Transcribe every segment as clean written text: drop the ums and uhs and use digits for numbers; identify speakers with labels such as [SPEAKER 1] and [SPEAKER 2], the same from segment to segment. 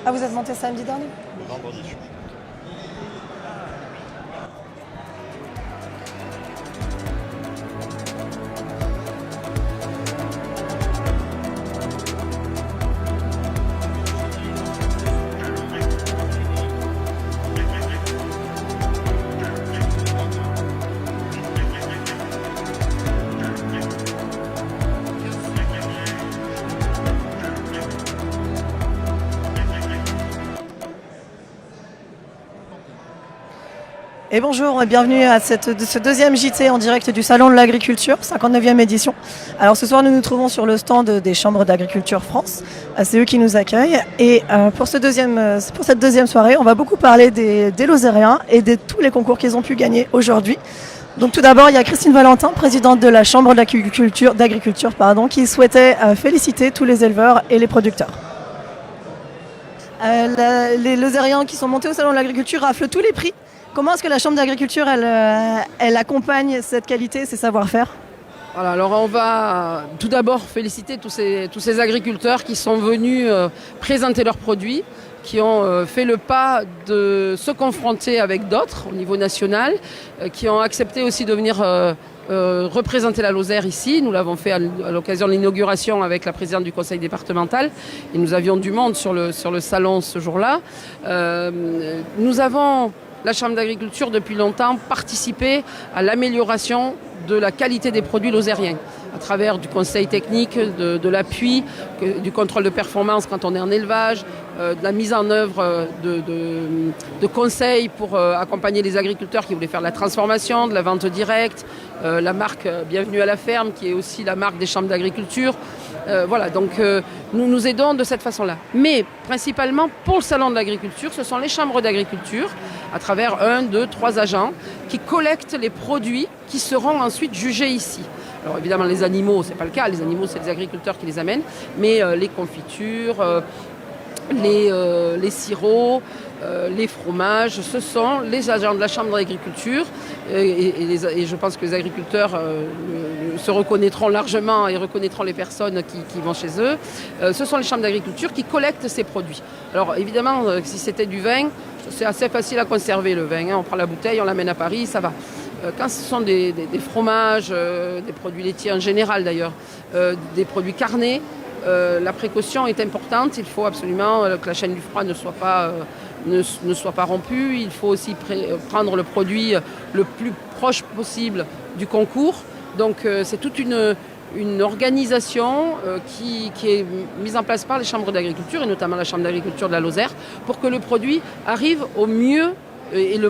[SPEAKER 1] Ah, vous êtes monté samedi dernier?
[SPEAKER 2] Vendredi.
[SPEAKER 1] Et bonjour et bienvenue à ce deuxième JT en direct du Salon de l'Agriculture, 59e édition. Alors ce soir nous nous trouvons sur le stand des Chambres d'Agriculture France, c'est eux qui nous accueillent. Et pour cette deuxième soirée, on va beaucoup parler des Lozériens et de tous les concours qu'ils ont pu gagner aujourd'hui. Donc tout d'abord, il y a Christine Valentin, présidente de la Chambre d'Agriculture, qui souhaitait féliciter tous les éleveurs et les producteurs. Les Lozériens qui sont montés au Salon de l'Agriculture raflent tous les prix. Comment est-ce que la Chambre d'agriculture, elle accompagne cette qualité, ces savoir-faire?
[SPEAKER 3] Voilà, alors on va tout d'abord féliciter tous ces agriculteurs qui sont venus présenter leurs produits, qui ont fait le pas de se confronter avec d'autres au niveau national, qui ont accepté aussi de venir représenter la Lozère ici. Nous l'avons fait à l'occasion de l'inauguration avec la présidente du conseil départemental et nous avions du monde sur le salon ce jour-là. Nous avons, la Chambre d'agriculture, depuis longtemps, participé à l'amélioration de la qualité des produits lozériens à travers du conseil technique, de l'appui, du contrôle de performance quand on est en élevage, de la mise en œuvre de conseils pour accompagner les agriculteurs qui voulaient faire de la transformation, de la vente directe, la marque Bienvenue à la ferme qui est aussi la marque des chambres d'agriculture. Voilà, donc nous nous aidons de cette façon-là. Mais principalement pour le salon de l'agriculture, ce sont les chambres d'agriculture, à travers 1, 2, 3 agents, qui collectent les produits qui seront ensuite jugés ici. Alors évidemment les animaux, c'est pas le cas, les animaux c'est les agriculteurs qui les amènent, mais les confitures, les sirops, les fromages, ce sont les agents de la Chambre d'agriculture et je pense que les agriculteurs se reconnaîtront largement et reconnaîtront les personnes qui vont chez eux. Ce sont les chambres d'agriculture qui collectent ces produits. Alors évidemment, si c'était du vin, c'est assez facile à conserver le vin, hein. On prend la bouteille, on l'amène à Paris, ça va. Quand ce sont des fromages, des produits laitiers en général d'ailleurs, des produits carnés, la précaution est importante. Il faut absolument que la chaîne du froid ne soit pas rompue. Il faut aussi prendre le produit le plus proche possible du concours. Donc c'est toute une organisation qui est mise en place par les chambres d'agriculture et notamment la chambre d'agriculture de la Lozère pour que le produit arrive au mieux et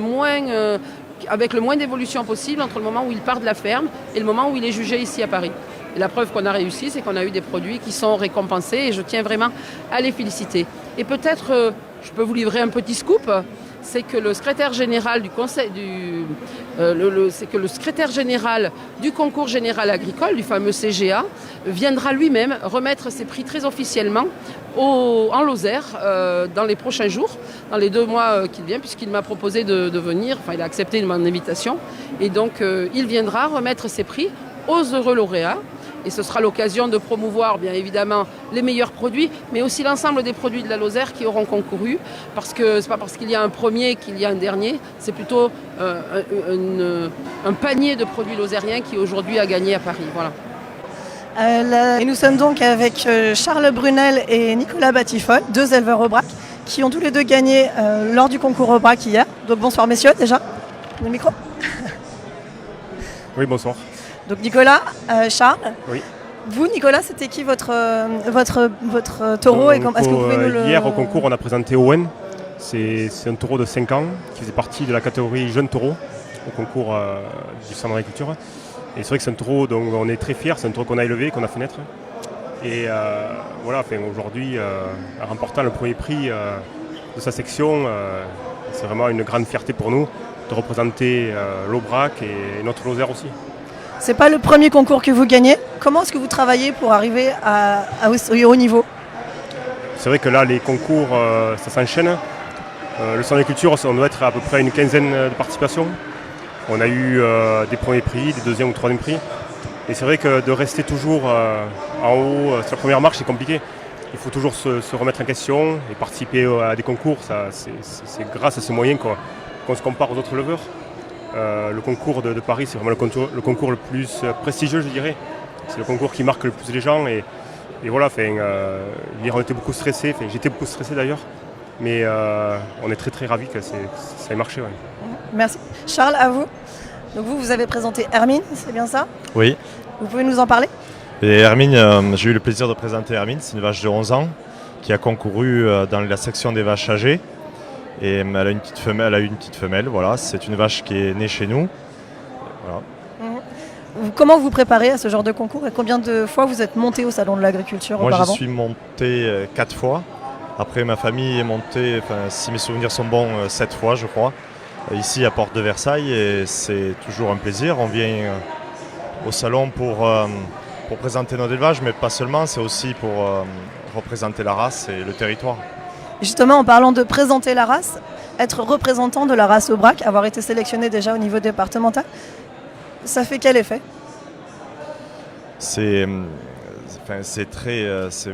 [SPEAKER 3] avec le moins d'évolution possible entre le moment où il part de la ferme et le moment où il est jugé ici à Paris. Et la preuve qu'on a réussi, c'est qu'on a eu des produits qui sont récompensés et je tiens vraiment à les féliciter. Et peut-être, je peux vous livrer un petit scoop, c'est que le secrétaire général le secrétaire général du concours général agricole, du fameux CGA, viendra lui-même remettre ses prix très officiellement en Lozère dans les prochains jours, dans les 2 mois qu'il vient, puisqu'il m'a proposé de venir, enfin il a accepté mon invitation, et donc il viendra remettre ses prix aux heureux lauréats. Et ce sera l'occasion de promouvoir bien évidemment les meilleurs produits, mais aussi l'ensemble des produits de la Lozère qui auront concouru, parce que ce n'est pas parce qu'il y a un premier qu'il y a un dernier, c'est plutôt un panier de produits lozériens qui aujourd'hui a gagné à Paris. Voilà.
[SPEAKER 1] Et nous sommes donc avec Charles Brunel et Nicolas Batifol, 2 éleveurs au brac, qui ont tous les 2 gagné lors du concours au brac hier. Donc bonsoir messieurs déjà. Le micro.
[SPEAKER 2] Oui, bonsoir.
[SPEAKER 1] Donc Nicolas, Charles.
[SPEAKER 2] Oui.
[SPEAKER 1] Vous, Nicolas, c'était qui votre taureau?
[SPEAKER 2] Donc, est-ce que vous pouvez nous le... Hier au concours, on a présenté Owen. C'est un taureau de 5 ans qui faisait partie de la catégorie jeune taureau au concours du Salon d'agriculture. Et c'est vrai que c'est un taureau dont on est très fiers, c'est un taureau qu'on a élevé, qu'on a fait naître. Et voilà, aujourd'hui, en remportant le premier prix de sa section, c'est vraiment une grande fierté pour nous de représenter l'Aubrac et notre Lozère aussi.
[SPEAKER 1] C'est pas le premier concours que vous gagnez. Comment est-ce que vous travaillez pour arriver au haut niveau?
[SPEAKER 2] C'est vrai que là, les concours, ça s'enchaîne. Le Salon d'agriculture, on doit être à peu près une 15aine de participations. On a eu des premiers prix, des 2e ou 3e prix. Et c'est vrai que de rester toujours en haut sur la première marche, c'est compliqué. il faut toujours se remettre en question et participer à des concours. C'est grâce à ces moyens qu'on se compare aux autres éleveurs. Le concours de Paris, c'est vraiment le concours le plus prestigieux, je dirais. C'est le concours qui marque le plus les gens. Et voilà, hier on était beaucoup stressés, j'étais beaucoup stressé d'ailleurs. Mais on est très très ravis que ça ait marché. Ouais.
[SPEAKER 1] Merci. Charles, à vous. Donc vous avez présenté Hermine, c'est bien ça?
[SPEAKER 4] Oui.
[SPEAKER 1] Vous pouvez nous en parler?
[SPEAKER 4] Et Hermine, j'ai eu le plaisir de présenter Hermine, c'est une vache de 11 ans qui a concouru dans la section des vaches âgées. Et elle a une petite femelle, voilà. C'est une vache qui est née chez nous. Voilà.
[SPEAKER 1] Comment vous préparez à ce genre de concours et combien de fois vous êtes monté au salon de l'agriculture auparavant?
[SPEAKER 4] Moi, je suis monté 4 fois. Après, ma famille est montée, si mes souvenirs sont bons, 7 fois, je crois, ici à Porte de Versailles. Et c'est toujours un plaisir. On vient au salon pour présenter notre élevage, mais pas seulement, c'est aussi pour représenter la race et le territoire.
[SPEAKER 1] Justement, en parlant de présenter la race, être représentant de la race Aubrac, avoir été sélectionné déjà au niveau départemental, ça fait quel effet?
[SPEAKER 4] C'est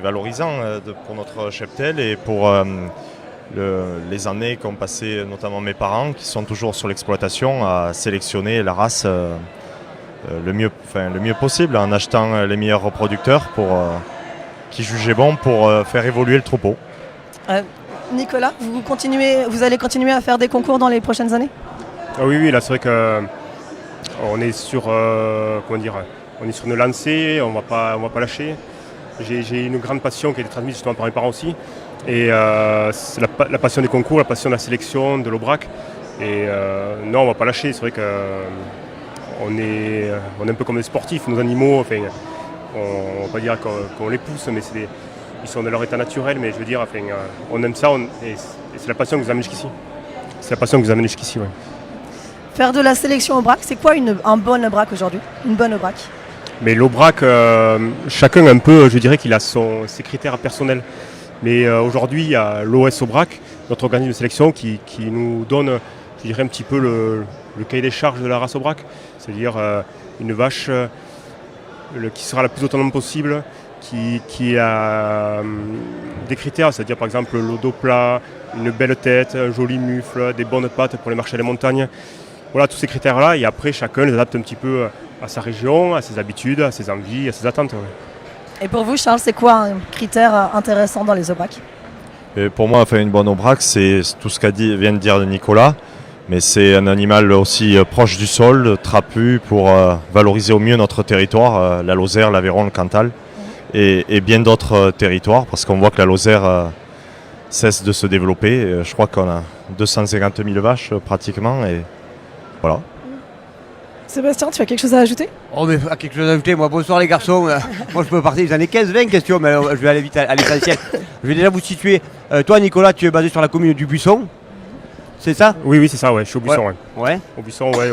[SPEAKER 4] valorisant pour notre cheptel et pour les années qu'ont passé notamment mes parents, qui sont toujours sur l'exploitation, à sélectionner la race le mieux possible, en achetant les meilleurs reproducteurs qui jugeaient bon pour faire évoluer le troupeau.
[SPEAKER 1] Nicolas, vous allez continuer à faire des concours dans les prochaines années?
[SPEAKER 2] Oui, là c'est vrai qu'on est sur, on est sur une lancée, on va pas lâcher. J'ai une grande passion qui a été transmise justement par mes parents aussi. Et c'est la passion des concours, la passion de la sélection, de l'Aubrac. Et non, on va pas lâcher. C'est vrai qu'on est un peu comme des sportifs, nos animaux. Enfin, on va pas dire qu'on les pousse, mais ils sont de leur état naturel. Mais je veux dire, on aime ça et c'est la passion qui nous amène jusqu'ici. C'est la passion qui nous amène jusqu'ici, ouais.
[SPEAKER 1] Faire de la sélection Aubrac, c'est quoi un bon Aubrac aujourd'hui? Une bonne Aubrac?
[SPEAKER 2] Mais l'Aubrac, chacun un peu, je dirais qu'il a ses critères personnels. Mais aujourd'hui, il y a l'OS Aubrac, notre organisme de sélection, qui nous donne, je dirais, un petit peu le cahier des charges de la race Aubrac. C'est-à-dire une vache qui sera la plus autonome possible, qui a des critères, c'est-à-dire par exemple le dos plat, une belle tête, un joli mufle, des bonnes pattes pour les marcher à la montagne. Voilà, tous ces critères-là, et après chacun les adapte un petit peu à sa région, à ses habitudes, à ses envies, à ses attentes. Ouais.
[SPEAKER 1] Et pour vous, Charles, c'est quoi un critère intéressant dans les Aubrac?
[SPEAKER 4] Et pour moi, une bonne Aubrac, c'est tout ce vient de dire Nicolas, mais c'est un animal aussi proche du sol, trapu, pour valoriser au mieux notre territoire, la Lozère, l'Aveyron, le Cantal, et bien d'autres territoires, parce qu'on voit que la Lozère cesse de se développer. Je crois qu'on a 250 000 vaches pratiquement, et voilà.
[SPEAKER 1] Sébastien, tu as quelque chose à ajouter?
[SPEAKER 5] Oh, mais quelque chose à ajouter, moi, bonsoir les garçons. Moi, je peux partir, j'en ai 15-20 questions, mais je vais aller vite à l'essentiel. Je vais déjà vous situer. Toi, Nicolas, tu es basé sur la commune du Buisson, c'est ça?
[SPEAKER 2] Oui, c'est ça, ouais. Je suis au Buisson.
[SPEAKER 5] Ouais.
[SPEAKER 2] Au Buisson, ouais.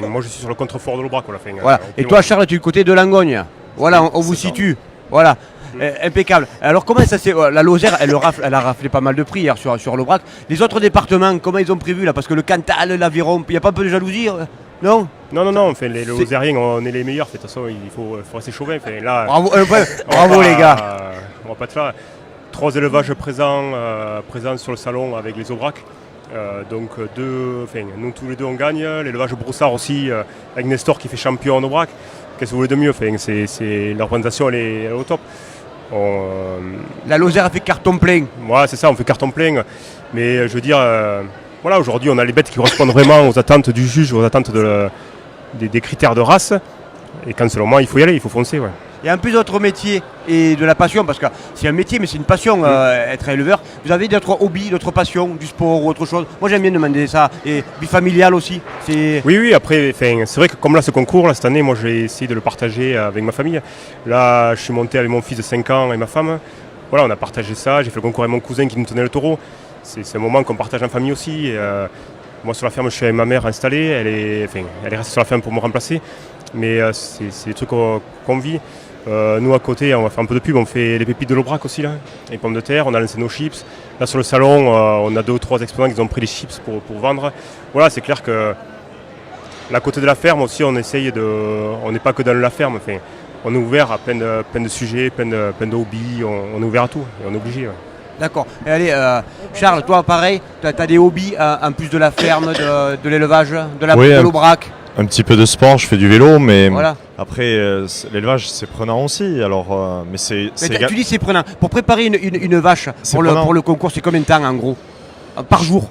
[SPEAKER 2] Moi, je suis sur le contrefort de l'Aubrac.
[SPEAKER 5] Voilà. Et toi, Charles, tu es du côté de Langogne. Voilà, on vous situe. Voilà. Impeccable. Alors comment ça c'est la Lozère, elle a raflé pas mal de prix hier sur l'Aubrac. Les autres départements, comment ils ont prévu là? Parce que le Cantal, l'Aveyron, il n'y a pas un peu de jalousie? Non.
[SPEAKER 2] Non. Les Lozériens, on est les meilleurs. De toute façon, il faut rester chauvin. Là,
[SPEAKER 5] bravo les gars.
[SPEAKER 2] On va pas être là. 3 élevages présents sur le salon avec les Aubrac. Donc nous tous les deux on gagne. L'élevage Broussard aussi avec Nestor qui fait champion en Aubrac. Qu'est-ce que vous voulez de mieux? L'organisation elle est au top.
[SPEAKER 5] La Lozère a fait carton plein.
[SPEAKER 2] Ouais, c'est ça, on fait carton plein. Mais je veux dire, voilà, aujourd'hui on a les bêtes qui correspondent vraiment aux attentes du juge, aux attentes des critères de race. Et quand selon moi il faut y aller, il faut foncer. Ouais.
[SPEAKER 5] Il y a un peu d'autres métiers et de la passion, parce que c'est un métier mais c'est une passion être éleveur. Vous avez d'autres hobbies, d'autres passions, du sport ou autre chose? Moi j'aime bien demander ça. Et vie familiale aussi.
[SPEAKER 2] Oui, après c'est vrai que comme là ce concours, cette année, moi j'ai essayé de le partager avec ma famille. Là je suis monté avec mon fils de 5 ans et ma femme. Voilà, on a partagé ça, j'ai fait le concours avec mon cousin qui nous tenait le taureau. C'est un moment qu'on partage en famille aussi. Moi sur la ferme je suis avec ma mère installée, elle est restée sur la ferme pour me remplacer. Mais c'est des trucs qu'on vit. Nous à côté on va faire un peu de pub, on fait les pépites de l'Aubrac aussi là, les pommes de terre, on a lancé nos chips. Là sur le salon on a 2 ou 3 exposants qui ont pris les chips pour vendre. Voilà, c'est clair que à côté de la ferme aussi on n'est pas que dans la ferme. on est ouvert à plein de sujets, plein de hobbies, on est ouvert à tout et on est obligé. Ouais.
[SPEAKER 5] D'accord. Et allez, Charles, toi pareil, tu as des hobbies en plus de la ferme, de l'élevage, de l'aubrac?
[SPEAKER 4] Un petit peu de sport, je fais du vélo, mais
[SPEAKER 5] voilà.
[SPEAKER 4] Après l'élevage c'est prenant aussi. Alors, mais
[SPEAKER 5] tu dis c'est prenant. Pour préparer une vache pour le concours, c'est combien de temps en gros? Par jour?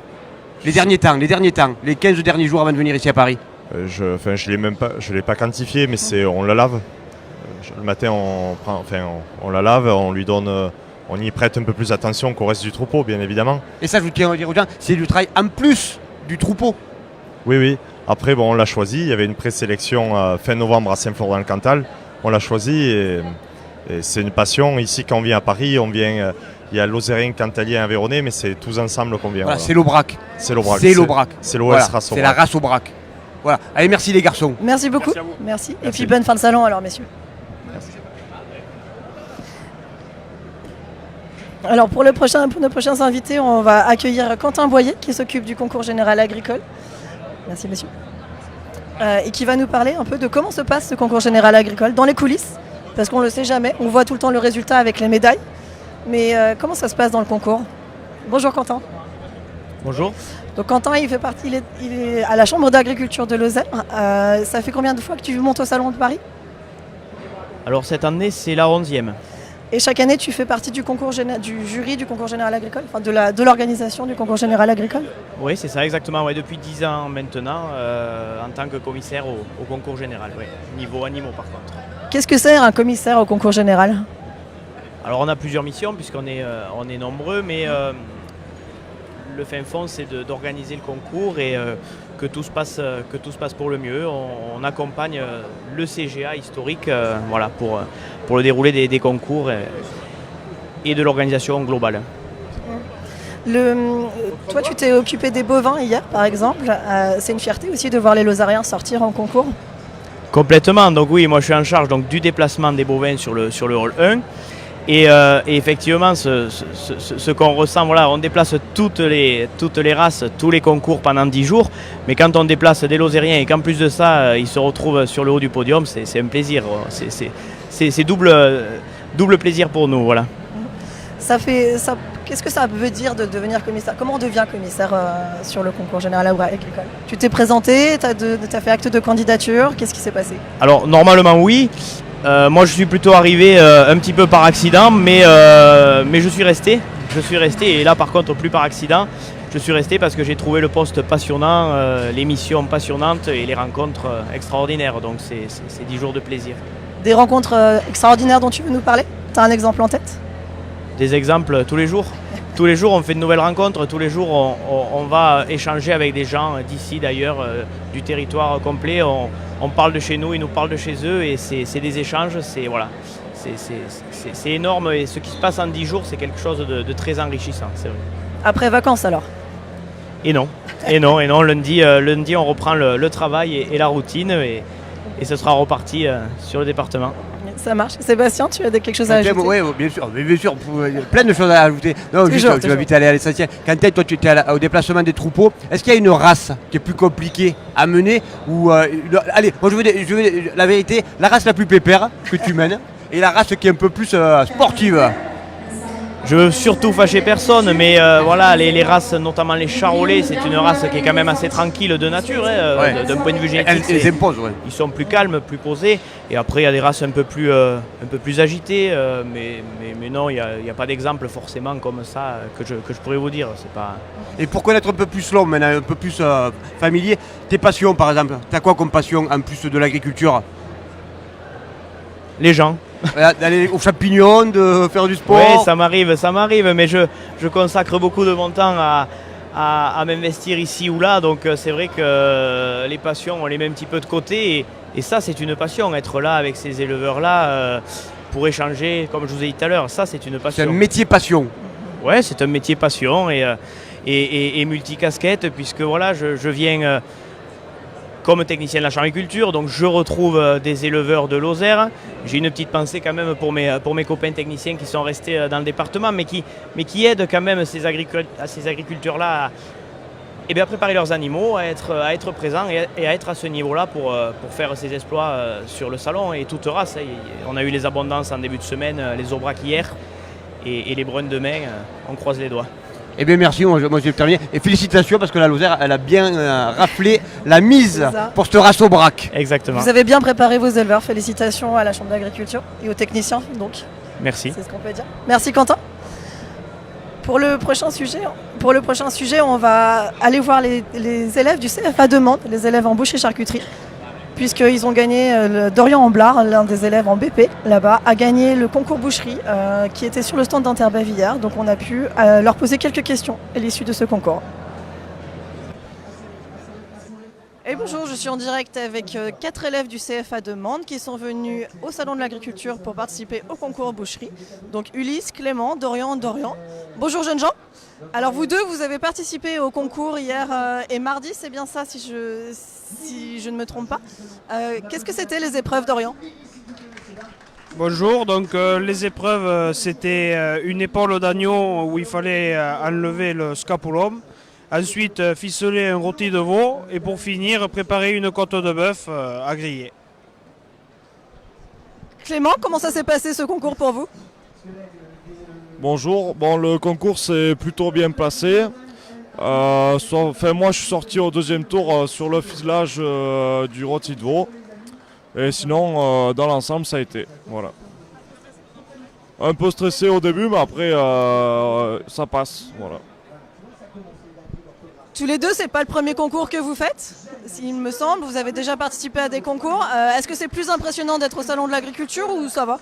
[SPEAKER 5] Les derniers temps, les 15 derniers jours avant de venir ici à Paris?
[SPEAKER 4] Je l'ai pas quantifié, mais on la lave. Le matin on la lave, on lui donne, on y prête un peu plus attention qu'au reste du troupeau, bien évidemment.
[SPEAKER 5] Et ça, je vous tiens à dire aux gens, c'est du travail en plus du troupeau.
[SPEAKER 4] Oui. Après, on l'a choisi. Il y avait une présélection fin novembre à Saint-Flour dans le Cantal. On l'a choisi et c'est une passion. Ici, quand on vient à Paris, il y a Lozérien, Cantalien, Aveyronais, mais c'est tous ensemble qu'on vient.
[SPEAKER 5] Voilà, c'est l'aubrac.
[SPEAKER 4] C'est l'aubrac.
[SPEAKER 5] C'est l'OS race aubrac. C'est la race aubrac. Voilà. Allez, merci les garçons.
[SPEAKER 1] Merci beaucoup. Merci. Et puis bonne fin de salon alors, messieurs. Merci. Alors pour nos prochains invités, on va accueillir Quentin Boyer qui s'occupe du concours général agricole. Merci messieurs. Et qui va nous parler un peu de comment se passe ce concours général agricole dans les coulisses, parce qu'on ne le sait jamais, on voit tout le temps le résultat avec les médailles, mais comment ça se passe dans le concours? Bonjour Quentin.
[SPEAKER 6] Bonjour.
[SPEAKER 1] Donc Quentin, il est à la Chambre d'agriculture de Lozère. Ça fait combien de fois que tu montes au Salon de Paris?
[SPEAKER 6] Alors cette année, c'est la 11e.
[SPEAKER 1] Et chaque année, tu fais partie du jury du concours général agricole, enfin de l'organisation du concours général agricole?
[SPEAKER 6] Oui, c'est ça exactement. Ouais, depuis 10 ans maintenant, en tant que commissaire au concours général. Ouais. Niveau animaux par contre.
[SPEAKER 1] Qu'est-ce que c'est un commissaire au concours général?
[SPEAKER 6] Alors on a plusieurs missions puisqu'on est nombreux, mais le fin fond c'est d'organiser le concours et que tout se passe pour le mieux. On accompagne le CGA historique voilà, pour le déroulé des concours et de l'organisation globale.
[SPEAKER 1] Toi, tu t'es occupé des bovins hier, par exemple. C'est une fierté aussi de voir les Lozériens sortir en concours?
[SPEAKER 6] Complètement. Donc oui, moi je suis en charge du déplacement des bovins sur le hall 1. Et effectivement, ce qu'on ressent, voilà, on déplace toutes les races, tous les concours pendant 10 jours. Mais quand on déplace des Lozériens et qu'en plus de ça, ils se retrouvent sur le haut du podium, c'est un plaisir. C'est double plaisir pour nous. Voilà.
[SPEAKER 1] Qu'est-ce que ça veut dire de devenir commissaire? Comment on devient commissaire sur le concours général agricole? Tu t'es présenté, tu as fait acte de candidature, qu'est-ce qui s'est passé?
[SPEAKER 6] Alors normalement oui. Moi je suis plutôt arrivé un petit peu par accident, mais je suis resté. Et là par contre plus par accident. Je suis resté parce que j'ai trouvé le poste passionnant, les missions passionnantes et les rencontres extraordinaires. Donc c'est 10 jours de plaisir.
[SPEAKER 1] Des rencontres extraordinaires dont tu veux nous parler? Tu as un exemple en tête?
[SPEAKER 6] Des exemples tous les jours. Tous les jours on fait de nouvelles rencontres, tous les jours on va échanger avec des gens d'ici d'ailleurs, du territoire complet. On parle de chez nous, ils nous parlent de chez eux et c'est des échanges, c'est énorme et ce qui se passe en 10 jours c'est quelque chose de très enrichissant, c'est vrai.
[SPEAKER 1] Après vacances alors?
[SPEAKER 6] Et non, lundi on reprend le travail et la routine et ce sera reparti sur le département.
[SPEAKER 1] Ça marche. Sébastien, tu as quelque chose à ajouter?
[SPEAKER 5] Oui, bien sûr, plein de choses à ajouter. Non, juste, je vais vite aller à l'essentiel. Quand toi tu es au déplacement des troupeaux, est-ce qu'il y a une race qui est plus compliquée à mener ou allez, moi je veux la vérité, la race la plus pépère que tu mènes et la race qui est un peu plus sportive.
[SPEAKER 6] Je veux surtout fâcher personne, mais voilà, les races, notamment les charolais, c'est une race qui est quand même assez tranquille de nature, d'un point de vue génétique.
[SPEAKER 5] Elles imposent, ouais.
[SPEAKER 6] Ils sont plus calmes, plus posés. Et après, il y a des races un peu plus agitées, mais non, il n'y a pas d'exemple forcément comme ça que je pourrais vous dire. C'est pas...
[SPEAKER 5] Et pour connaître un peu plus l'homme, maintenant un peu plus familier, tes passions par exemple, tu as quoi comme passion en plus de l'agriculture?
[SPEAKER 6] Les gens.
[SPEAKER 5] D'aller aux champignons, de faire du sport?
[SPEAKER 6] Oui, ça m'arrive, mais je consacre beaucoup de mon temps à m'investir ici ou là, donc c'est vrai que les passions, on les met un petit peu de côté, et ça c'est une passion, être là avec ces éleveurs-là pour échanger, comme je vous ai dit tout à l'heure, ça c'est une passion.
[SPEAKER 5] C'est un métier passion?
[SPEAKER 6] Oui, c'est un métier passion et multicasquette, puisque voilà, je viens... comme technicien de la chambreculture, donc je retrouve des éleveurs de Lozère. J'ai une petite pensée quand même pour mes copains techniciens qui sont restés dans le département, mais qui aident quand même ces agriculteurs-là et bien préparer leurs animaux à être présents et à être à ce niveau-là pour faire ces exploits sur le salon et toute race. On a eu les abondances en début de semaine, les aubracs hier et les bruns demain, on croise les doigts.
[SPEAKER 5] Eh bien merci, moi je vais terminer. Et félicitations parce que la Lozère, elle a bien raflé la mise pour cette race aubrac.
[SPEAKER 6] Exactement.
[SPEAKER 1] Vous avez bien préparé vos éleveurs. Félicitations à la Chambre d'agriculture et aux techniciens. Donc,
[SPEAKER 6] Merci.
[SPEAKER 1] c'est ce qu'on peut dire. Merci Quentin. Pour le prochain sujet, on va aller voir les élèves du CFA de Mende, les élèves en boucherie charcuterie, puisqu'ils ont gagné, Dorian Amblard, l'un des élèves en BP là-bas, a gagné le concours boucherie qui était sur le stand d'Interbavillard. Donc on a pu leur poser quelques questions à l'issue de ce concours. Et bonjour, je suis en direct avec 4 élèves du CFA de Mende qui sont venus au Salon de l'Agriculture pour participer au concours boucherie. Donc Ulysse, Clément, Dorian. Bonjour jeunes gens. Alors vous deux, vous avez participé au concours hier et mardi, c'est bien ça si je ne me trompe pas. Qu'est-ce que c'était les épreuves, Dorian ?
[SPEAKER 7] Bonjour, donc les épreuves c'était une épaule d'agneau où il fallait enlever le scapulum. Ensuite, ficeler un rôti de veau et pour finir, préparer une côte de bœuf à griller.
[SPEAKER 1] Clément, comment ça s'est passé ce concours pour vous ?
[SPEAKER 8] Bonjour, le concours s'est plutôt bien passé. Moi je suis sorti au deuxième tour sur le ficelage du rôti de veau. Et sinon, dans l'ensemble, ça a été. Voilà. Un peu stressé au début, mais après, ça passe. Voilà.
[SPEAKER 1] Tous les deux, c'est pas le premier concours que vous faites, il me semble. Vous avez déjà participé à des concours. Est-ce que c'est plus impressionnant d'être au Salon de l'Agriculture ou ça va ?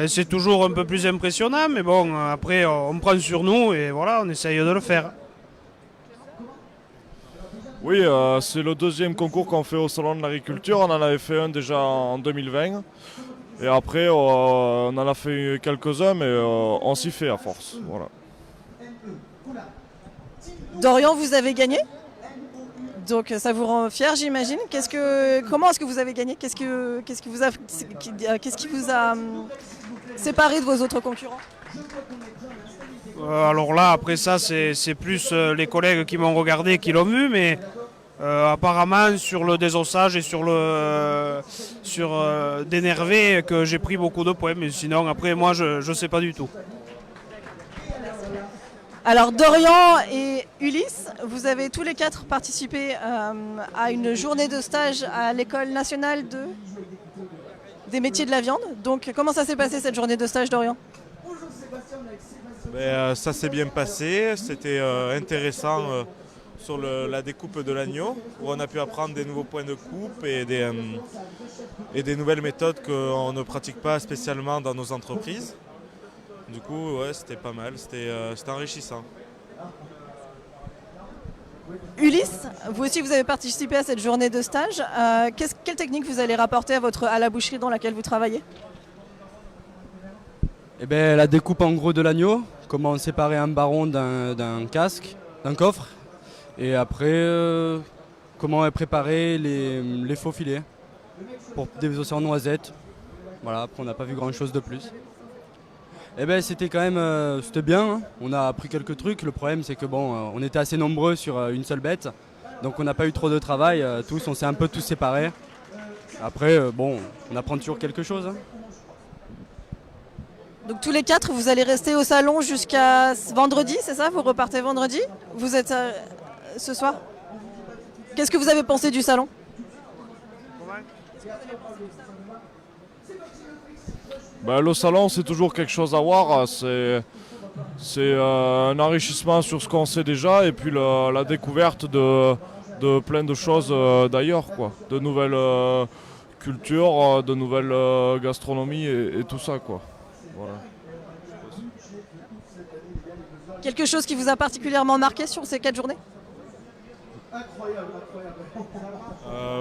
[SPEAKER 7] C'est toujours un peu plus impressionnant, mais bon, après on prend sur nous et voilà, on essaye de le faire.
[SPEAKER 8] Oui, c'est le deuxième concours qu'on fait au Salon de l'Agriculture. On en avait fait un déjà en 2020. Et après, on en a fait quelques-uns, mais on s'y fait à force. Voilà.
[SPEAKER 1] Dorian, vous avez gagné. Donc ça vous rend fier, j'imagine. Comment est-ce que vous avez gagné ? Qu'est-ce qui vous a séparé de vos autres concurrents ?
[SPEAKER 7] Alors là, après ça, c'est plus les collègues qui m'ont regardé, qui l'ont vu, mais apparemment sur le désossage et sur d'énervé que j'ai pris beaucoup de points. Mais sinon, après, moi, je ne sais pas du tout.
[SPEAKER 1] Alors Dorian et Ulysse, vous avez tous les 4 participé à une journée de stage à l'École nationale des métiers de la viande. Donc comment ça s'est passé cette journée de stage, Dorian ?
[SPEAKER 9] Ça s'est bien passé, c'était intéressant sur la découpe de l'agneau, où on a pu apprendre des nouveaux points de coupe et des nouvelles méthodes qu'on ne pratique pas spécialement dans nos entreprises. Du coup, ouais, c'était pas mal, c'était enrichissant.
[SPEAKER 1] Ulysse, vous aussi vous avez participé à cette journée de stage. Quelle technique vous allez rapporter à la boucherie dans laquelle vous travaillez ?
[SPEAKER 10] La découpe en gros de l'agneau, comment séparer un baron d'un casque, d'un coffre. Et après, comment préparer les faux filets pour désosser en noisettes. Voilà, après on n'a pas vu grand chose de plus. C'était quand même c'était bien, hein. On a appris quelques trucs. Le problème c'est que on était assez nombreux sur une seule bête, donc on n'a pas eu trop de travail. On s'est un peu tous séparés. Après on apprend toujours quelque chose, hein.
[SPEAKER 1] Donc tous les 4, vous allez rester au salon jusqu'à vendredi, c'est ça ? Vous repartez vendredi ? Vous êtes ce soir ? Qu'est-ce que vous avez pensé du salon ?
[SPEAKER 8] Le salon, c'est toujours quelque chose à voir. C'est un enrichissement sur ce qu'on sait déjà et puis la découverte de plein de choses d'ailleurs, quoi. De nouvelles cultures, de nouvelles gastronomies et tout ça, quoi. Voilà.
[SPEAKER 1] Quelque chose qui vous a particulièrement marqué sur ces 4 journées ?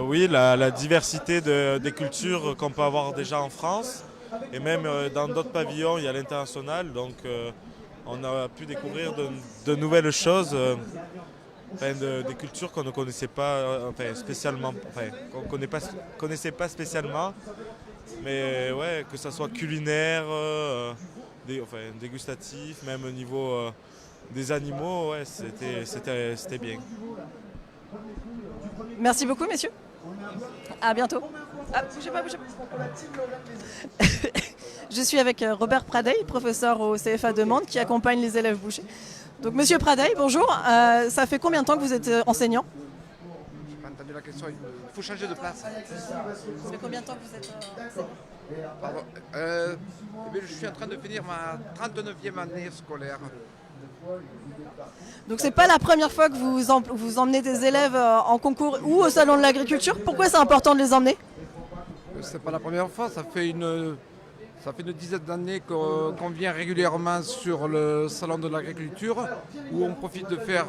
[SPEAKER 9] Oui, la diversité des cultures qu'on peut avoir déjà en France. Et même dans d'autres pavillons, il y a l'international, donc on a pu découvrir de nouvelles choses, des cultures qu'on ne connaissait pas spécialement, qu'on connaissait pas spécialement, mais que ce soit culinaire, dégustatif, même au niveau des animaux, ouais, c'était bien.
[SPEAKER 1] Merci beaucoup, messieurs. À bientôt. Ah, bougez pas, bougez pas. Je suis avec Robert Pradeil, professeur au CFA de Mende, qui accompagne les élèves bouchers. Donc, monsieur Pradeil, bonjour. Ça fait combien de temps que vous êtes enseignant?
[SPEAKER 11] Je n'ai pas entendu la question. Il faut changer de place.
[SPEAKER 1] Ça fait combien de temps que vous êtes enseignant?
[SPEAKER 11] Pardon. Je suis en train de finir ma 39e année scolaire.
[SPEAKER 1] Donc c'est pas la première fois que vous emmenez des élèves en concours ou au salon de l'agriculture. Pourquoi c'est important de les emmener?
[SPEAKER 11] C'est pas la première fois, ça fait une dizaine d'années qu'on vient régulièrement sur le salon de l'agriculture où on profite de faire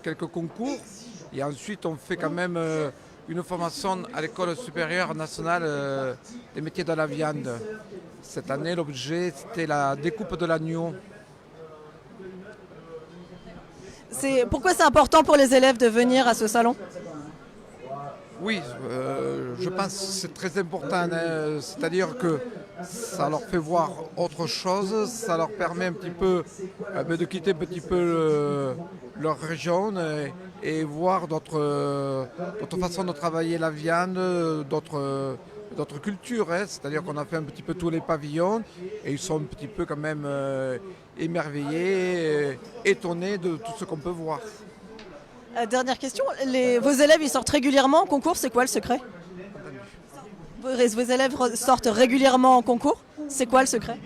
[SPEAKER 11] quelques concours et ensuite on fait quand même une formation à l'école supérieure nationale des métiers de la viande. Cette année l'objet c'était la découpe de l'agneau.
[SPEAKER 1] Pourquoi c'est important pour les élèves de venir à ce salon?
[SPEAKER 11] Oui, je pense que c'est très important, hein. C'est-à-dire que ça leur fait voir autre chose, ça leur permet un petit peu de quitter un petit peu leur région et voir d'autres façons de travailler la viande, d'autres cultures, hein. C'est-à-dire qu'on a fait un petit peu tous les pavillons et ils sont un petit peu quand même émerveillés, étonnés de tout ce qu'on peut voir.
[SPEAKER 1] Dernière question, vos élèves ils sortent régulièrement en concours, c'est quoi le secret? Vos élèves sortent régulièrement en concours, c'est quoi le secret?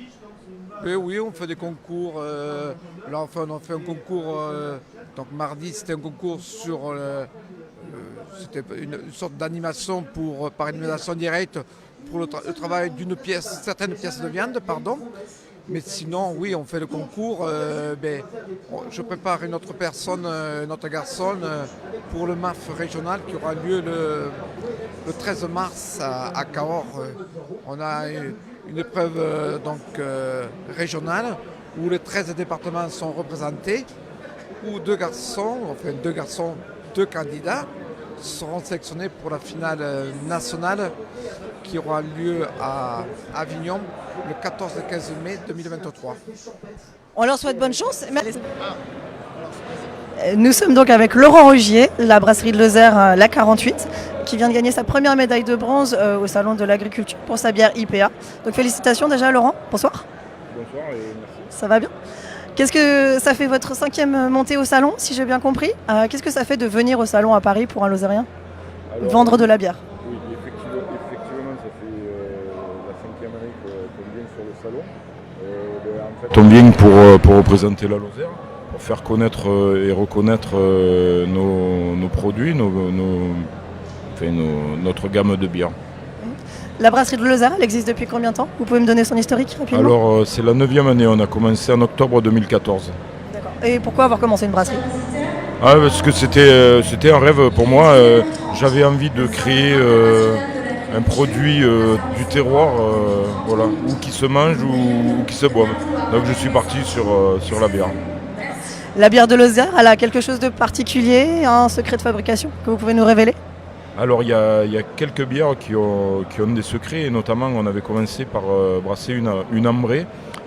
[SPEAKER 11] Oui, on fait des concours. Là, on a fait un concours. Donc mardi, c'était un concours sur. C'était une sorte d'animation par élimination directe pour le travail certaines pièces de viande, pardon. Mais sinon, oui, on fait le concours. Je prépare une autre personne, une autre garçon, pour le MAF régional qui aura lieu le 13 mars à Cahors. On a une épreuve régionale où les 13 départements sont représentés, où deux candidats seront sélectionnés pour la finale nationale qui aura lieu à Avignon le 14 et 15 mai 2023.
[SPEAKER 1] On leur souhaite bonne chance. Nous sommes donc avec Laurent Rogier, la brasserie de Lozère, la 48, qui vient de gagner sa première médaille de bronze au salon de l'agriculture pour sa bière IPA. Donc félicitations déjà Laurent, bonsoir.
[SPEAKER 12] Bonsoir et merci.
[SPEAKER 1] Ça va bien? Qu'est-ce que ça fait votre 5e montée au salon, si j'ai bien compris? Qu'est-ce que ça fait de venir au salon à Paris pour un Lozérien? Vendre de la bière?
[SPEAKER 12] Oui, effectivement, ça fait la 5e année qu'on vient sur le salon. En fait, on vient pour représenter la Lozère, pour faire connaître et reconnaître nos produits, notre gamme de bières.
[SPEAKER 1] La brasserie de Lozère, elle existe depuis combien de temps? Vous pouvez me donner son historique rapidement?
[SPEAKER 12] Alors, c'est la 9e année, on a commencé en octobre 2014.
[SPEAKER 1] D'accord. Et pourquoi avoir commencé une brasserie?
[SPEAKER 12] Parce que c'était un rêve pour moi. J'avais envie de créer un produit du terroir, ou qui se mange ou qui se boive. Donc je suis parti sur la bière.
[SPEAKER 1] La bière de Lozère, elle a quelque chose de particulier, un secret de fabrication que vous pouvez nous révéler?
[SPEAKER 12] Alors il y a quelques bières qui ont des secrets, et notamment on avait commencé par brasser une ambrée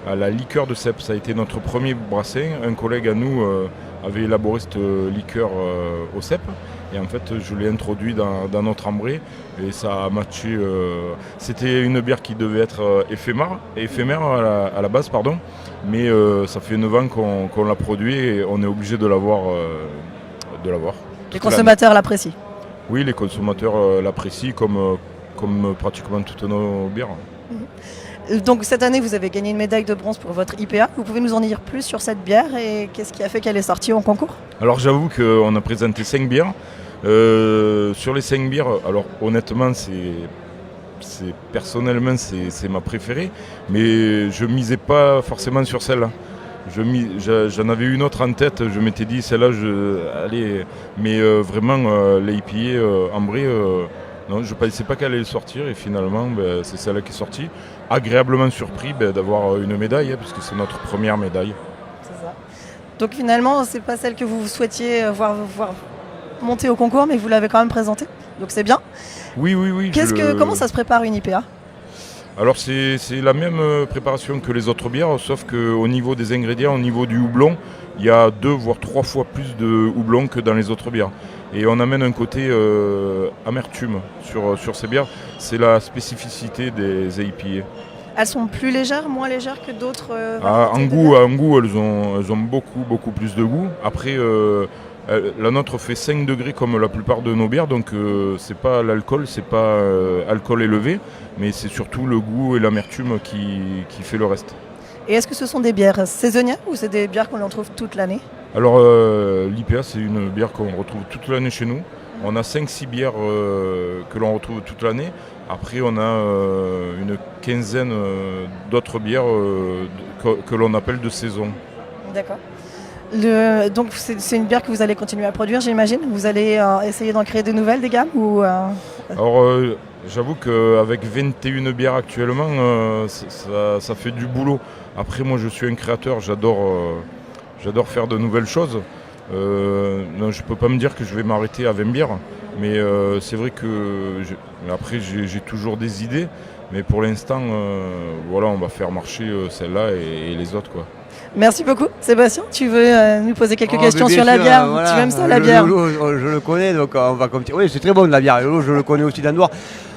[SPEAKER 12] à la liqueur de cèpe. Ça a été notre premier brassin. Un collègue à nous avait élaboré cette liqueur au cèpe, et en fait je l'ai introduit dans notre ambrée et ça a matché. C'était une bière qui devait être éphémère à la base, mais ça fait 9 ans qu'on l'a produit et on est obligé de l'avoir.
[SPEAKER 1] Les consommateurs l'apprécient?
[SPEAKER 12] Oui, les consommateurs l'apprécient comme pratiquement toutes nos bières.
[SPEAKER 1] Donc cette année, vous avez gagné une médaille de bronze pour votre IPA. Vous pouvez nous en dire plus sur cette bière et qu'est-ce qui a fait qu'elle est sortie en concours?
[SPEAKER 12] Alors j'avoue qu'on a présenté 5 bières. Sur les 5 bières, alors honnêtement, personnellement c'est ma préférée, mais je misais pas forcément sur celle-là. J'en avais une autre en tête, je m'étais dit celle-là, mais vraiment l'IPA ambrée, non, je ne pensais pas qu'elle allait sortir et finalement c'est celle-là qui est sortie. Agréablement surpris d'avoir une médaille, puisque c'est notre première médaille.
[SPEAKER 1] C'est ça. Donc finalement, c'est pas celle que vous souhaitiez voir monter au concours, mais vous l'avez quand même présentée, donc c'est bien.
[SPEAKER 12] Oui.
[SPEAKER 1] Comment ça se prépare une IPA?
[SPEAKER 12] Alors c'est la même préparation que les autres bières, sauf qu'au niveau des ingrédients, au niveau du houblon, il y a 2 voire 3 fois plus de houblon que dans les autres bières. Et on amène un côté amertume sur ces bières. C'est la spécificité des IPA.
[SPEAKER 1] Elles sont plus légères, moins légères que d'autres
[SPEAKER 12] En
[SPEAKER 1] variétés de
[SPEAKER 12] goût, elles ont beaucoup plus de goût. Après, la nôtre fait 5 degrés comme la plupart de nos bières, donc c'est pas l'alcool, c'est pas alcool élevé, mais c'est surtout le goût et l'amertume qui fait le reste.
[SPEAKER 1] Et est-ce que ce sont des bières saisonnières ou c'est des bières qu'on en trouve toute l'année?
[SPEAKER 12] Alors l'IPA, c'est une bière qu'on retrouve toute l'année chez nous. On a 5-6 bières que l'on retrouve toute l'année. Après, on a une quinzaine d'autres bières que l'on appelle de saison.
[SPEAKER 1] D'accord. Donc c'est une bière que vous allez continuer à produire, j'imagine. Vous allez essayer d'en créer de nouvelles, des gammes ou
[SPEAKER 12] Alors j'avoue qu'avec 21 bières actuellement, ça fait du boulot. Après, moi je suis un créateur, j'adore faire de nouvelles choses. Non, je ne peux pas me dire que je vais m'arrêter à 20 bières, mais c'est vrai que après j'ai toujours des idées, mais pour l'instant, voilà, on va faire marcher celle-là et les autres, quoi.
[SPEAKER 1] Merci beaucoup. Sébastien, tu veux nous poser quelques questions sur la bière?
[SPEAKER 5] Voilà.
[SPEAKER 1] Tu aimes ça, la bière?
[SPEAKER 5] Je le connais, donc on va continuer. Oui, c'est très bon de la bière. Je le connais aussi d'Andorre.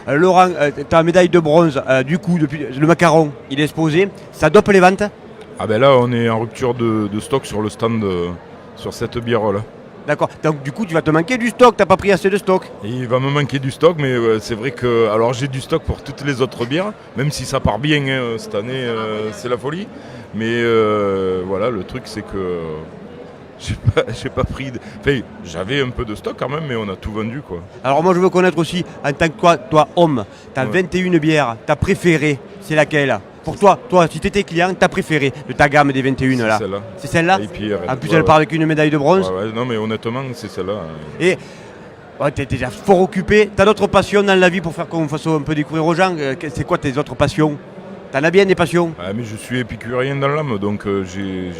[SPEAKER 5] Laurent, tu as la médaille de bronze. Du coup, depuis le macaron, il est exposé. Ça dope les ventes?
[SPEAKER 12] Ah ben là, on est en rupture de stock sur le stand, sur cette bière-là.
[SPEAKER 5] D'accord, donc du coup tu vas te manquer du stock, t'as pas pris assez de stock.
[SPEAKER 12] Et il va me manquer du stock, mais c'est vrai que alors j'ai du stock pour toutes les autres bières, même si ça part bien cette année, c'est la folie. Mais voilà, le truc c'est que j'ai pas pris. Enfin, j'avais un peu de stock quand même, mais on a tout vendu, quoi.
[SPEAKER 5] Alors moi je veux connaître aussi, en tant que toi homme, t'as 21 bières, ta préférée, c'est laquelle? Pour toi, si tu étais client, ta préférée de ta gamme des 21 là?
[SPEAKER 12] Celle-là.
[SPEAKER 5] C'est celle-là? En plus, elle part avec une médaille de bronze.
[SPEAKER 12] Ouais, non, mais honnêtement, c'est celle-là.
[SPEAKER 5] Et t'es déjà fort occupé. T'as d'autres passions dans la vie pour faire qu'on fasse un peu découvrir aux gens? C'est quoi tes autres passions? T'en as bien des passions?
[SPEAKER 12] Mais je suis épicurien dans l'âme, donc j'ai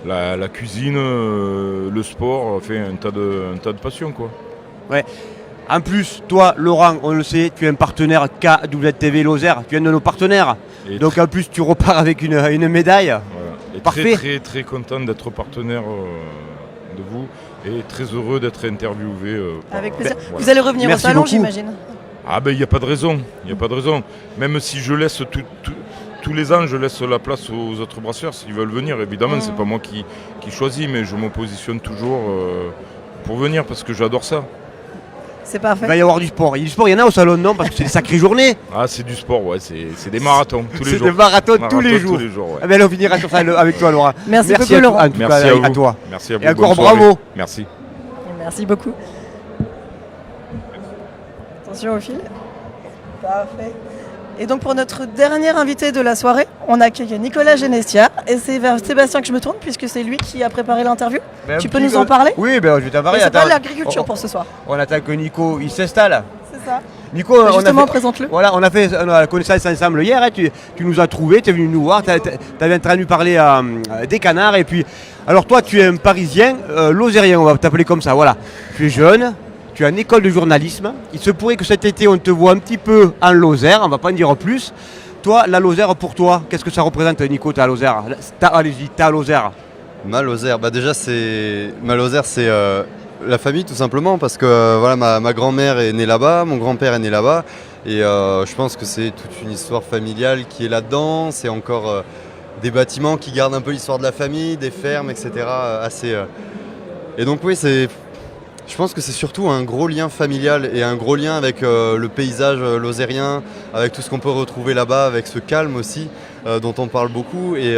[SPEAKER 12] la cuisine, le sport, enfin un tas de passions, quoi.
[SPEAKER 5] Ouais. En plus, toi, Laurent, on le sait, tu es un partenaire KWTV Lozère, tu es un de nos partenaires. Et donc en plus, tu repars avec une médaille.
[SPEAKER 12] Voilà. Et
[SPEAKER 5] parfait.
[SPEAKER 12] Très, très content d'être partenaire de vous et très heureux d'être interviewé.
[SPEAKER 1] Avec plaisir. Vous allez revenir au salon, j'imagine?
[SPEAKER 12] Ah ben, il n'y a pas de raison. Même si je laisse tous les ans, je laisse la place aux autres brasseurs s'ils veulent venir. Évidemment, c'est pas moi qui choisis, mais je me positionne toujours pour venir parce que j'adore ça.
[SPEAKER 1] C'est parfait.
[SPEAKER 5] Il va y avoir du sport. Il y en a au salon, non? Parce que c'est des sacrées journées.
[SPEAKER 12] Ah, c'est du sport, ouais. C'est des marathons tous les jours.
[SPEAKER 5] C'est des marathons tous les jours.
[SPEAKER 12] Ouais.
[SPEAKER 5] Eh bien, on finira sur ça avec toi, Laurent.
[SPEAKER 1] Merci beaucoup, Laurent.
[SPEAKER 5] En tout cas, à toi.
[SPEAKER 12] Merci à vous.
[SPEAKER 5] Et encore bravo.
[SPEAKER 12] Merci.
[SPEAKER 1] Merci beaucoup. Attention au fil. Parfait. Et donc pour notre dernier invité de la soirée, on accueille Nicolas Genestia. Et c'est vers Sébastien que je me tourne puisque c'est lui qui a préparé l'interview. Tu peux nous en parler?
[SPEAKER 5] Oui, je vais t'en parler.
[SPEAKER 1] C'est pas l'agriculture pour ce soir.
[SPEAKER 5] On attend que Nico il s'installe.
[SPEAKER 1] C'est ça.
[SPEAKER 5] Nico,
[SPEAKER 1] justement, présente-le.
[SPEAKER 5] Voilà, on a fait la connaissance ensemble hier. Hein, tu nous as trouvés, tu es venu nous voir, tu avais entendu parler des canards. Et puis, alors toi, tu es un Parisien, Lozérien, on va t'appeler comme ça. Voilà. Tu es jeune. Tu as une école de journalisme. Il se pourrait que cet été, on te voit un petit peu en Lozère, on ne va pas en dire plus. Toi, la Lozère, pour toi, qu'est-ce que ça représente, Nico, ta Lozère? Allez-y, ta Lozère.
[SPEAKER 13] Ma Lozère, déjà, ma Lozère, c'est la famille, tout simplement, parce que voilà, ma grand-mère est née là-bas, mon grand-père est né là-bas, et je pense que c'est toute une histoire familiale qui est là-dedans. C'est encore des bâtiments qui gardent un peu l'histoire de la famille, des fermes, etc. Et donc, oui, je pense que c'est surtout un gros lien familial et un gros lien avec le paysage lozérien, avec tout ce qu'on peut retrouver là-bas, avec ce calme aussi dont on parle beaucoup. Et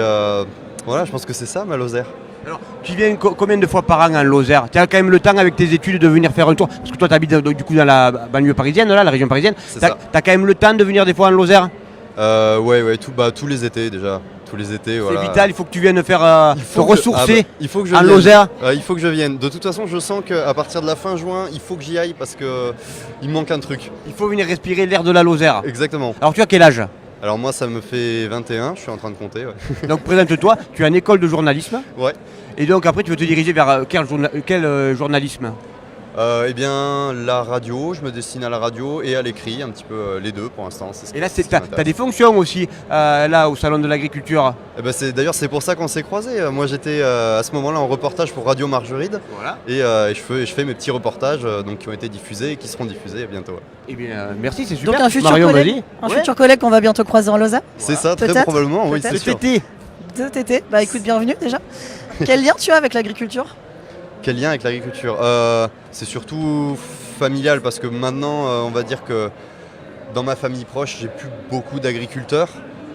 [SPEAKER 13] voilà, je pense que c'est ça ma Lozère.
[SPEAKER 5] Alors, tu viens combien de fois par an en Lozère? Tu as quand même le temps avec tes études de venir faire un tour? Parce que toi tu habites du coup dans la banlieue parisienne, là, la région parisienne. Tu as quand même le temps de venir des fois en Lozère?
[SPEAKER 13] Ouais, tous les étés déjà. Tous les étés, voilà.
[SPEAKER 5] C'est vital, il faut que tu viennes faire te ressourcer en
[SPEAKER 13] Lozère. Il faut que je vienne. De toute façon, je sens qu'à partir de la fin juin, il faut que j'y aille parce qu'il me manque un truc.
[SPEAKER 5] Il faut venir respirer l'air de la Lozère.
[SPEAKER 13] Exactement.
[SPEAKER 5] Alors tu as quel âge?
[SPEAKER 13] Alors moi, ça me fait 21, je suis en train de compter. Ouais.
[SPEAKER 5] Donc présente-toi, tu as une école de journalisme.
[SPEAKER 13] Ouais.
[SPEAKER 5] Et donc après, tu veux te diriger vers quel journalisme?
[SPEAKER 13] Eh bien, la radio, je me destine à la radio et à l'écrit, un petit peu les deux pour l'instant.
[SPEAKER 5] Et là, tu as des fonctions aussi, là, au Salon de l'Agriculture.
[SPEAKER 13] Eh ben, d'ailleurs, c'est pour ça qu'on s'est croisés. Moi, j'étais à ce moment-là en reportage pour Radio Margeride.
[SPEAKER 5] Voilà.
[SPEAKER 13] Et je fais mes petits reportages donc, qui ont été diffusés et qui seront diffusés bientôt.
[SPEAKER 5] Eh bien, merci, c'est super.
[SPEAKER 1] Donc un futur
[SPEAKER 5] Marion,
[SPEAKER 1] collègue, futur collègue qu'on va bientôt croiser en Lausanne.
[SPEAKER 13] C'est ça, très
[SPEAKER 1] Peut-être.
[SPEAKER 13] probablement, oui,
[SPEAKER 1] Peut-être.
[SPEAKER 13] c'est sûr.
[SPEAKER 1] Cet été. Bah écoute, bienvenue déjà. Quel lien tu as avec l'agriculture?
[SPEAKER 13] Quel lien avec l'agriculture? C'est surtout familial parce que maintenant, on va dire que dans ma famille proche, j'ai plus beaucoup d'agriculteurs.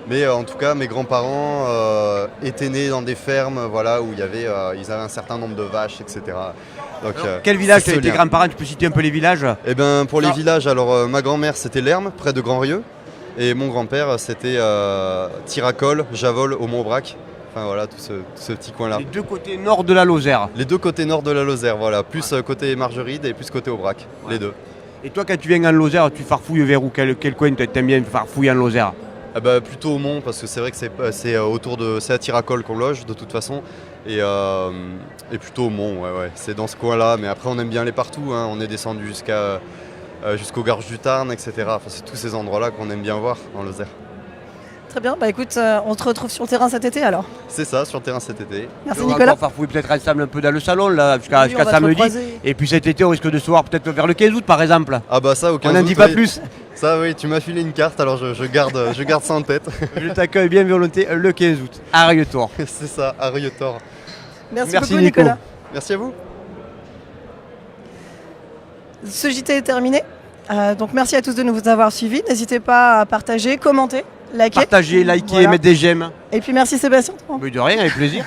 [SPEAKER 13] Mais en tout cas, mes grands-parents étaient nés dans des fermes voilà, où ils avaient un certain nombre de vaches, etc. Donc,
[SPEAKER 5] quel village tes grands-parents? Tu peux citer un peu les villages?
[SPEAKER 13] Eh ben, pour les villages, alors ma grand-mère c'était Lerme, près de Grand-Rieux. Et mon grand-père c'était Tiracol, Javol, au Montbrac. Enfin voilà, tout ce petit coin-là.
[SPEAKER 5] Les deux côtés nord de la Lozère.
[SPEAKER 13] Les deux côtés nord de la Lozère, voilà. Plus côté Margeride et plus côté Aubrac, les deux.
[SPEAKER 5] Et toi, quand tu viens en Lozère, tu farfouilles vers où? Quel coin t'aimes bien farfouiller en Lozère?
[SPEAKER 13] Plutôt au Mont, parce que c'est vrai que c'est à Tiracol qu'on loge de toute façon. Et plutôt au Mont, ouais. C'est dans ce coin-là. Mais après, on aime bien aller partout. Hein. On est descendu jusqu'aux Gorges du Tarn, etc. Enfin, c'est tous ces endroits-là qu'on aime bien voir en Lozère.
[SPEAKER 1] Très bien, bah écoute, on te retrouve sur le terrain cet été alors.
[SPEAKER 13] C'est ça, sur le terrain cet été.
[SPEAKER 1] Merci
[SPEAKER 5] on va
[SPEAKER 1] Nicolas.
[SPEAKER 5] encore farfouiller peut-être ensemble un peu dans le salon là, jusqu'à
[SPEAKER 1] Oui, on va
[SPEAKER 5] samedi.
[SPEAKER 1] te recroiser.
[SPEAKER 5] Et puis cet été, on risque de se voir peut-être vers le 15 août par exemple.
[SPEAKER 13] Ah bah ça, au 15
[SPEAKER 5] on n'en
[SPEAKER 13] août,
[SPEAKER 5] dit pas
[SPEAKER 13] oui.
[SPEAKER 5] plus.
[SPEAKER 13] Ça oui, tu m'as filé une carte, alors je garde ça en tête.
[SPEAKER 5] Je t'accueille bien volontiers le 15 août, à Rietor.
[SPEAKER 13] C'est ça, à Rietor.
[SPEAKER 1] Merci beaucoup Nicolas.
[SPEAKER 13] Merci à vous.
[SPEAKER 1] Ce JT est terminé. Donc merci à tous de nous avoir suivis. N'hésitez pas à partager, commenter, liker.
[SPEAKER 5] Partager, liker,
[SPEAKER 1] Voilà.
[SPEAKER 5] mettre des j'aime.
[SPEAKER 1] Et puis merci Sébastien.
[SPEAKER 5] Mais de rien, avec plaisir.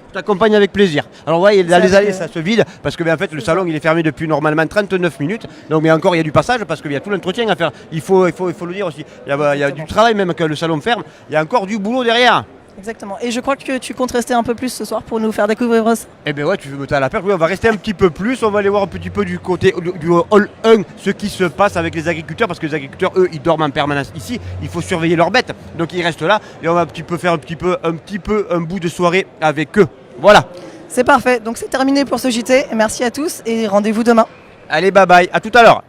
[SPEAKER 5] Je t'accompagne avec plaisir. Alors ouais, dans les allées ça se vide parce que en fait le salon il est fermé depuis normalement 39 minutes. Donc mais encore il y a du passage parce qu'il y a tout l'entretien à faire. Il faut le dire aussi. Il y a du travail même que le salon ferme. Il y a encore du boulot derrière.
[SPEAKER 1] Exactement. Et je crois que tu comptes rester un peu plus ce soir pour nous faire découvrir ça.
[SPEAKER 5] Eh ben ouais, tu veux me à la perche. Oui, on va rester un petit peu plus. On va aller voir un petit peu du côté du hall 1 ce qui se passe avec les agriculteurs parce que les agriculteurs eux ils dorment en permanence ici. Il faut surveiller leurs bêtes. Donc ils restent là et on va faire un bout de soirée avec eux. Voilà.
[SPEAKER 1] C'est parfait. Donc c'est terminé pour ce JT. Merci à tous et rendez-vous demain.
[SPEAKER 5] Allez, bye bye. À tout à l'heure.